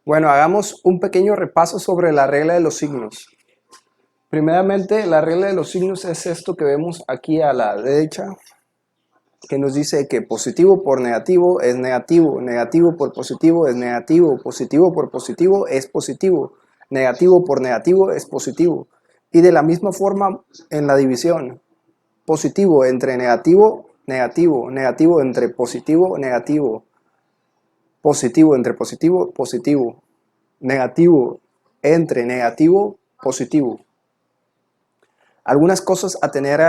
Bueno, hagamos un pequeño repaso sobre la regla de los signos. Primeramente, la regla de los signos es esto que vemos aquí a la derecha, que nos dice que positivo por negativo es negativo, negativo por positivo es negativo, positivo por positivo es positivo, negativo por negativo es positivo. Y de la misma forma en la división, positivo entre negativo, negativo, negativo entre positivo, negativo, positivo entre positivo, positivo, negativo entre negativo, positivo. Algunas cosas a tener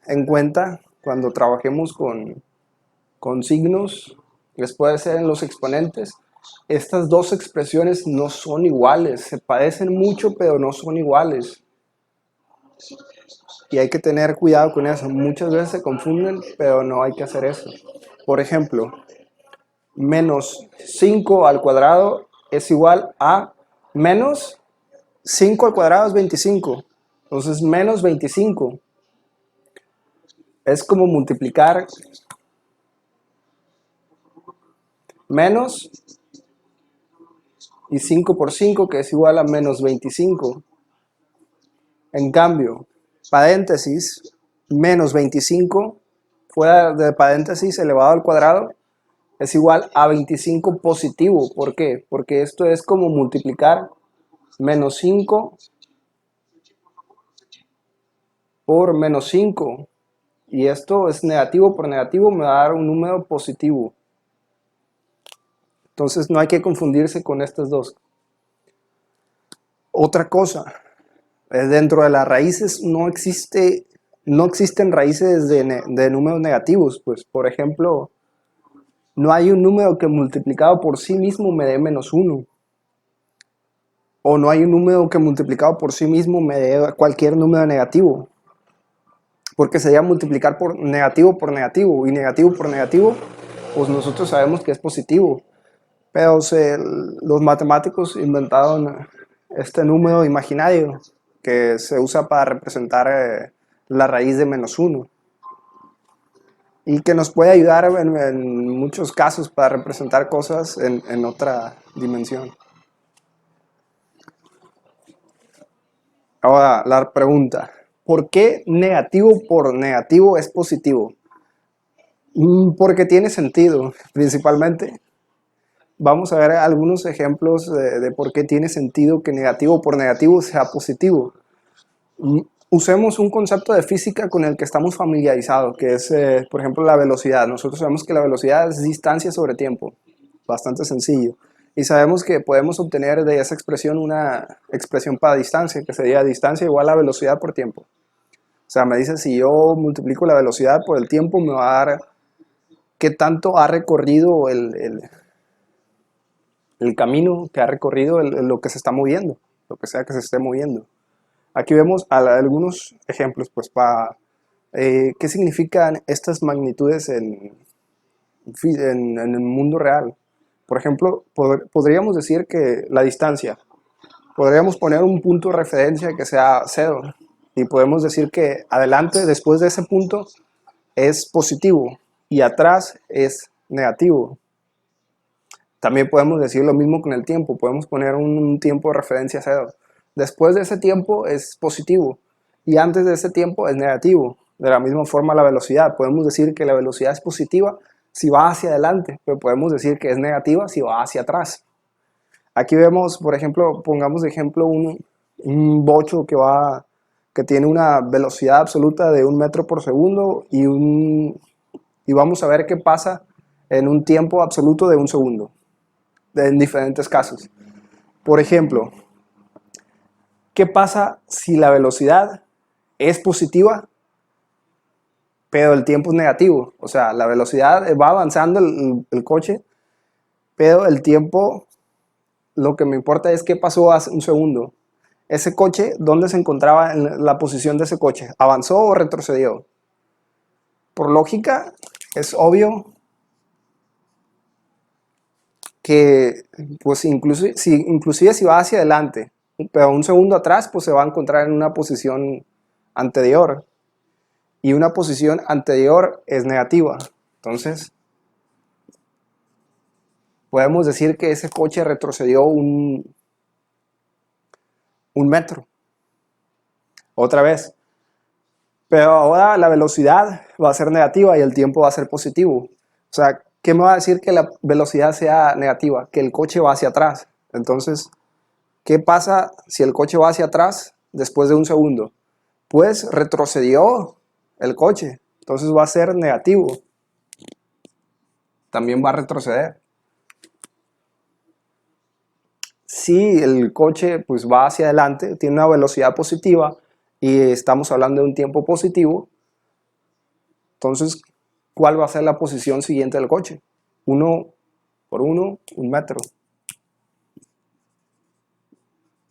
en cuenta cuando trabajemos con signos, les puede ser en los exponentes. Estas dos expresiones no son iguales, se parecen mucho pero no son iguales. Y hay que tener cuidado con eso. Muchas veces se confunden, pero no hay que hacer eso. Por ejemplo, menos 5 al cuadrado es igual a menos 5 al cuadrado es 25. Entonces menos 25 es como multiplicar menos y 5 por 5, que es igual a menos 25. En cambio, paréntesis, menos 25 fuera de paréntesis elevado al cuadrado es igual a 25 positivo. ¿Por qué? Porque esto es como multiplicar menos 5 por menos 5. Y esto es negativo por negativo, me va a dar un número positivo. Entonces no hay que confundirse con estas dos. Otra cosa, dentro de las raíces no existen raíces de números negativos. Pues, por ejemplo, no hay un número que multiplicado por sí mismo me dé menos 1. O no hay un número que multiplicado por sí mismo me dé cualquier número negativo. Porque sería multiplicar por negativo. Y negativo por negativo, pues nosotros sabemos que es positivo. Pero los matemáticos inventaron este número imaginario que se usa para representar la raíz de menos 1 y que nos puede ayudar en muchos casos para representar cosas en otra dimensión. Ahora, la pregunta, ¿por qué negativo por negativo es positivo? Porque tiene sentido, principalmente. Vamos a ver algunos ejemplos de por qué tiene sentido que negativo por negativo sea positivo. Usemos un concepto de física con el que estamos familiarizados, que es, por ejemplo, la velocidad. Nosotros sabemos que la velocidad es distancia sobre tiempo, bastante sencillo. Y sabemos que podemos obtener de esa expresión una expresión para distancia, que sería distancia igual a velocidad por tiempo. O sea, me dice si yo multiplico la velocidad por el tiempo, me va a dar qué tanto ha recorrido el camino que ha recorrido lo que se está moviendo, lo que sea que se esté moviendo. Aquí vemos algunos ejemplos, pues, para qué significan estas magnitudes en el mundo real. Por ejemplo, podríamos decir que la distancia, podríamos poner un punto de referencia que sea 0 y podemos decir que adelante, después de ese punto, es positivo y atrás es negativo. También podemos decir lo mismo con el tiempo, podemos poner un tiempo de referencia 0. Después de ese tiempo es positivo y antes de ese tiempo es negativo. De la misma forma la velocidad, podemos decir que la velocidad es positiva si va hacia adelante, pero podemos decir que es negativa si va hacia atrás. Aquí vemos, por ejemplo, pongamos de ejemplo un bocho que tiene una velocidad absoluta de 1 metro por segundo y vamos a ver qué pasa en un tiempo absoluto de 1 segundo, en diferentes casos. Por ejemplo, ¿qué pasa si la velocidad es positiva, pero el tiempo es negativo? O sea, la velocidad va avanzando el coche, pero el tiempo, lo que me importa es qué pasó hace 1 segundo. Ese coche, ¿dónde se encontraba en la posición de ese coche? ¿Avanzó o retrocedió? Por lógica, es obvio que, pues, inclusive si va hacia adelante, pero 1 segundo atrás, pues se va a encontrar en una posición anterior. Y una posición anterior es negativa. Entonces, podemos decir que ese coche retrocedió un metro, otra vez. Pero ahora la velocidad va a ser negativa y el tiempo va a ser positivo. O sea, ¿qué me va a decir que la velocidad sea negativa? Que el coche va hacia atrás. Entonces, ¿qué pasa si el coche va hacia atrás después de un segundo? Pues retrocedió el coche. Entonces va a ser negativo. También va a retroceder. Si el coche pues va hacia adelante, tiene una velocidad positiva y estamos hablando de un tiempo positivo, entonces, ¿cuál va a ser la posición siguiente del coche? 1 por 1, un metro.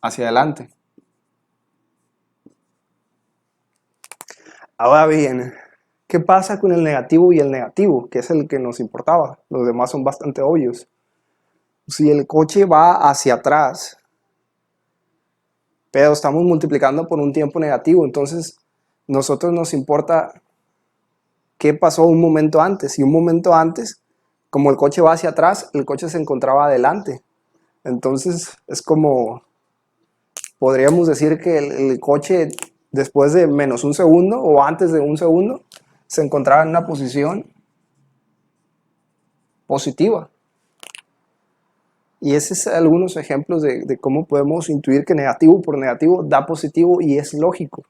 Hacia adelante. Ahora bien, ¿qué pasa con el negativo y el negativo? Que es el que nos importaba. Los demás son bastante obvios. Si el coche va hacia atrás, pero estamos multiplicando por un tiempo negativo, entonces nosotros nos importa qué pasó un momento antes. Y un momento antes, como el coche va hacia atrás, el coche se encontraba adelante. Entonces es como, podríamos decir que el coche después de menos un segundo o antes de un segundo se encontraba en una posición positiva. Y esos son algunos ejemplos de cómo podemos intuir que negativo por negativo da positivo y es lógico.